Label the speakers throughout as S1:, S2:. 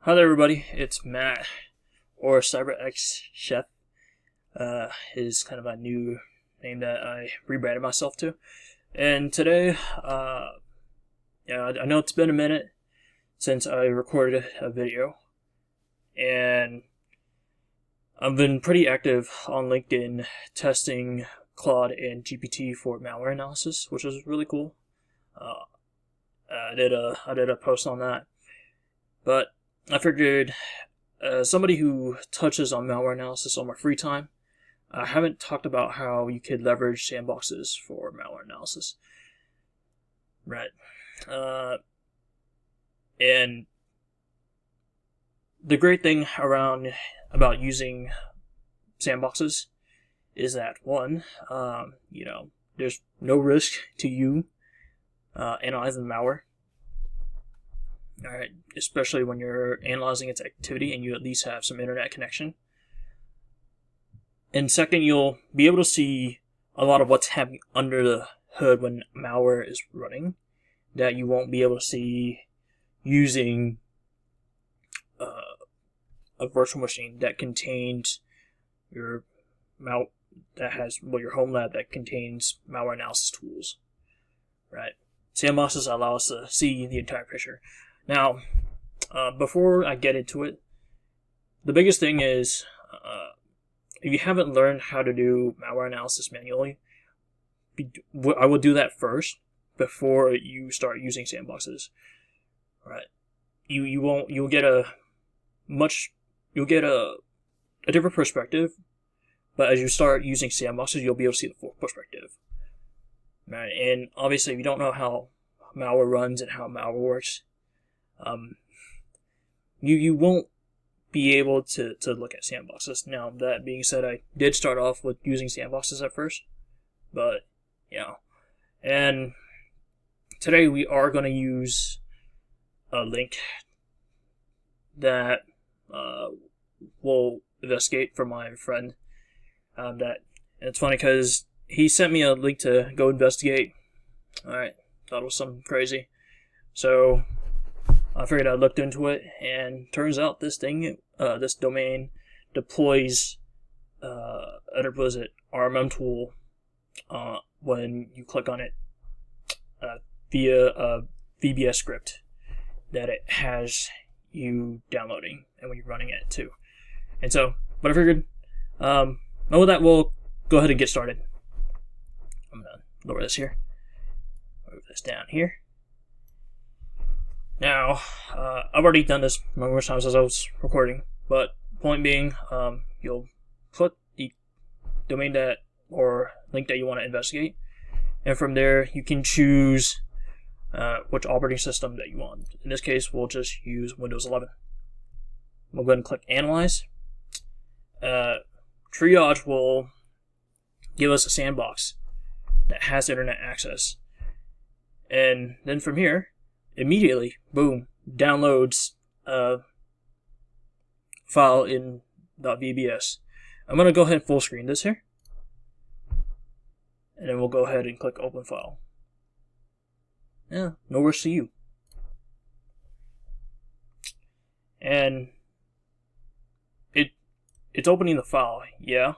S1: Hi there, everybody. It's Matt, or CyberX Chef. Is kind of a new name that I rebranded myself to. And today, I know it's been a minute since I recorded a video, and I've been pretty active on LinkedIn testing Claude and GPT for malware analysis, which is really cool. I did a post on that, but I figured, somebody who touches on malware analysis on my free time, I haven't talked about how you could leverage sandboxes for malware analysis. Right. And the great thing about using sandboxes is that, one, there's no risk to you analyzing malware. Alright, especially when you're analyzing its activity and you at least have some internet connection. And second, you'll be able to see a lot of what's happening under the hood when malware is running that you won't be able to see using a virtual machine that contains your your home lab that contains malware analysis tools. Right? Sandboxes allow us to see the entire picture. Now, before I get into it, the biggest thing is, if you haven't learned how to do malware analysis manually, I will do that first before you start using sandboxes. Right? You'll get a different perspective, but as you start using sandboxes, you'll be able to see the full perspective. Right? And obviously, if you don't know how malware runs and how malware works, you won't be able to look at sandboxes. Now, that being said, I did start off with using sandboxes at first, but and today we are going to use a link that we'll investigate from my friend. And it's funny because he sent me a link to go investigate. Alright, thought it was something crazy. So I figured I looked into it, and turns out this domain deploys RMM tool when you click on it via a VBS script that it has you downloading, and when you're running it too. And so, but I figured, with that, we'll go ahead and get started. I'm gonna lower this here, move this down here. Now, I've already done this numerous times as I was recording, but point being, you'll put the domain or link that you want to investigate, and from there you can choose which operating system that you want. In this case, we'll just use Windows 11. We'll go ahead and click Analyze. Triage will give us a sandbox that has internet access, and then from here, immediately, boom, downloads a file in .vbs. I'm going to go ahead and full screen this here, and then we'll go ahead and click Open File. Yeah, no worries to you. And it's opening the file, yeah,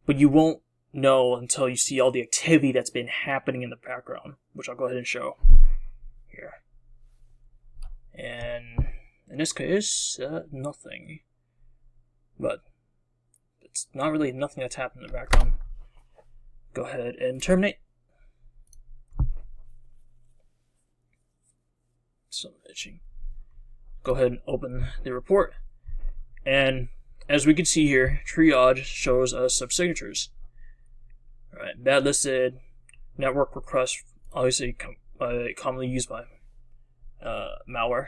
S1: but you won't know until you see all the activity that's been happening in the background, which I'll go ahead and show here. And in this case, nothing. But it's not really nothing that's happened in the background. Go ahead and terminate. Some itching. Go ahead and open the report. And as we can see here, triage shows us some signatures. Alright, bad listed, network request, obviously commonly used by malware,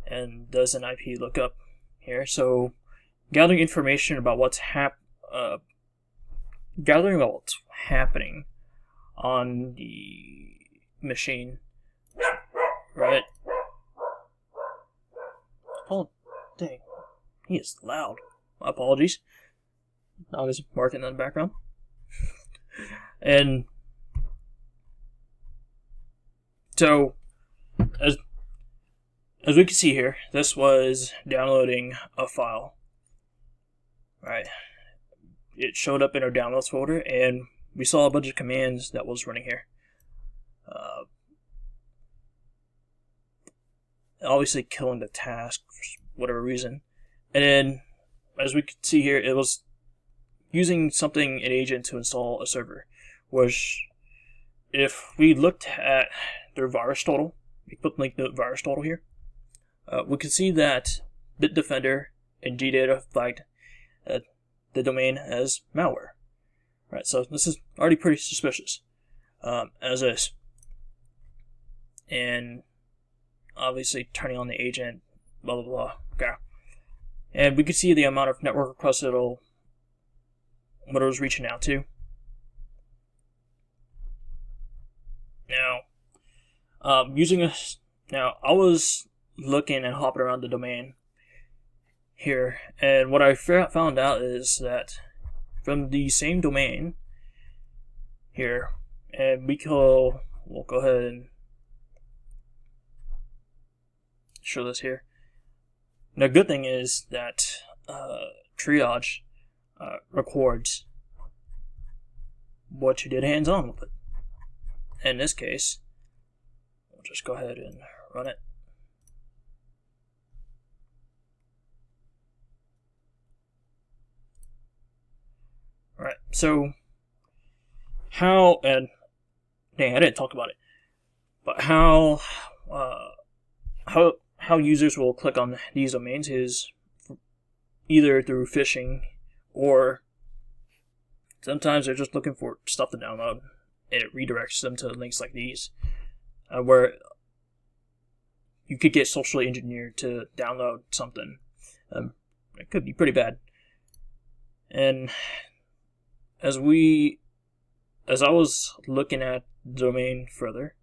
S1: and does an IP lookup here. So gathering information about what's happening on the machine, right? Oh, dang, he is loud. My apologies. Dog is barking in the background. And so as we can see here, this was downloading a file. Right, it showed up in our downloads folder, and we saw a bunch of commands that was running here. Obviously killing the task for whatever reason. And then, as we can see here, it was using something, an agent, to install a server. Which, if we looked at their virus total, we put link the virus total here, we can see that Bitdefender and GData flagged the domain as malware. Right, so this is already pretty suspicious, as is. And obviously turning on the agent, blah blah blah. Okay, and we can see the amount of network requests what it was reaching out to. Now, I was looking and hopping around the domain here, and what I found out is that from the same domain here, and we'll go ahead and show this here. The good thing is that Triage records what you did hands-on with it. In this case, we'll just go ahead and run it. Alright, so how, and dang, I didn't talk about it, but how users will click on these domains is either through phishing, or sometimes they're just looking for stuff to download, and it redirects them to links like these, where you could get socially engineered to download something. It could be pretty bad. And as I was looking at the domain further,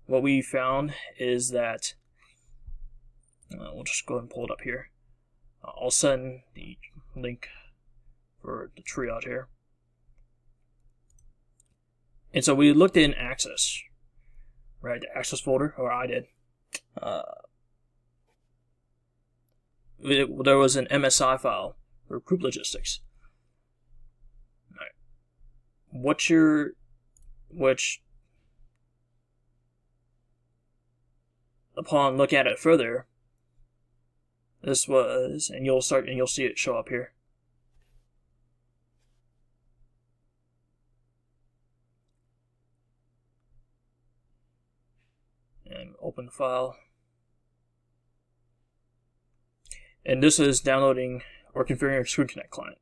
S1: what we found is that we'll just go ahead and pull it up here. I'll send the link for the triage here. And so we looked in Access, right? The Access folder, or I did. There was an MSI file for group logistics. Right. Upon looking at it further, this was, and you'll see it show up here. And open the file. And this is downloading or configuring a Screen Connect client.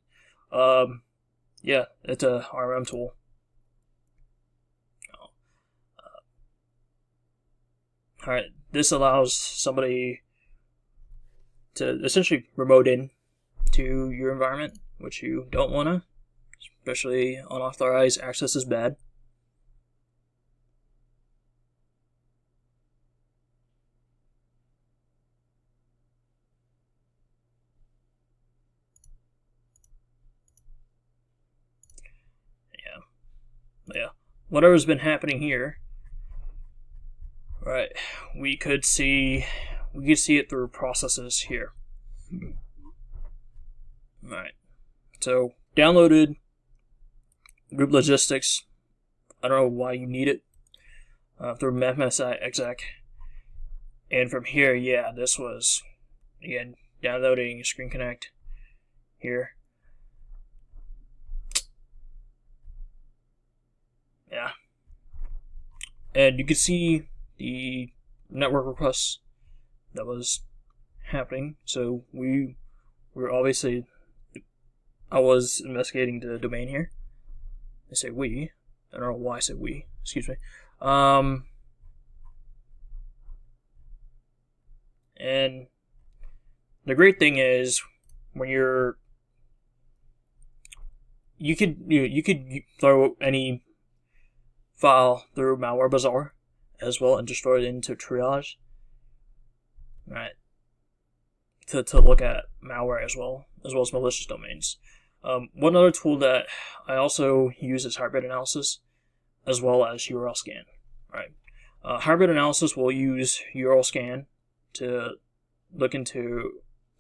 S1: Yeah, it's a RMM tool. Alright, this allows somebody to essentially remote in to your environment, which you don't want to, especially unauthorized access is bad. Yeah, whatever's been happening here, right? We could see it through processes here. Right. So downloaded group logistics. I don't know why you need it through MSI exec. And from here, yeah, this was again downloading Screen Connect here. Yeah, and you can see the network requests that was happening. So we were obviously, I was investigating the domain here. I say we. I don't know why I said we. Excuse me. And the great thing is when you could throw any file through Malware Bazaar as well and just throw it into Triage, right? To look at malware as well as malicious domains. One other tool that I also use is hybrid analysis as well as URL scan, right? Hybrid analysis will use URL scan to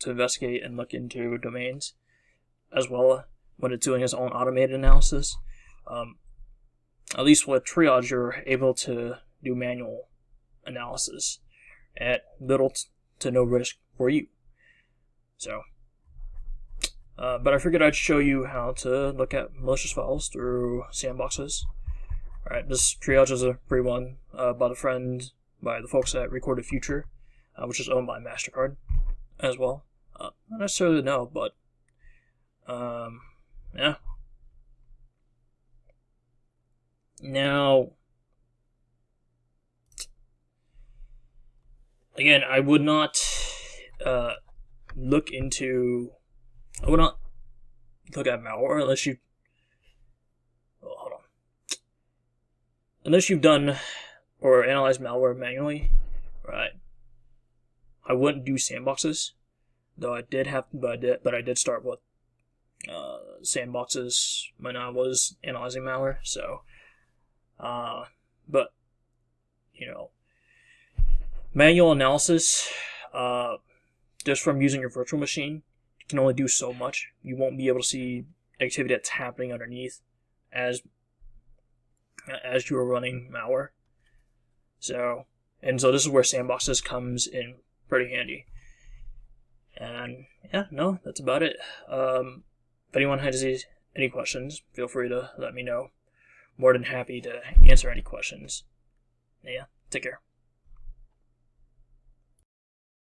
S1: investigate and look into domains as well when it's doing its own automated analysis. At least with triage, you're able to do manual analysis at little to no risk for you. So, but I figured I'd show you how to look at malicious files through Sandboxes. Alright, this triage is a free one by the folks at Recorded Future, which is owned by MasterCard as well. Not necessarily no, but yeah. Now, again, I would not look at malware unless you've done or analyzed malware manually, right? I wouldn't do Sandboxes, though I did start with Sandboxes when I was analyzing malware. So, but manual analysis, just from using your virtual machine, you can only do so much. You won't be able to see activity that's happening underneath as you are running malware. So this is where Sandboxes comes in pretty handy. And yeah, no, that's about it. If anyone has any questions, feel free to let me know. More than happy to answer any questions. Yeah, take care.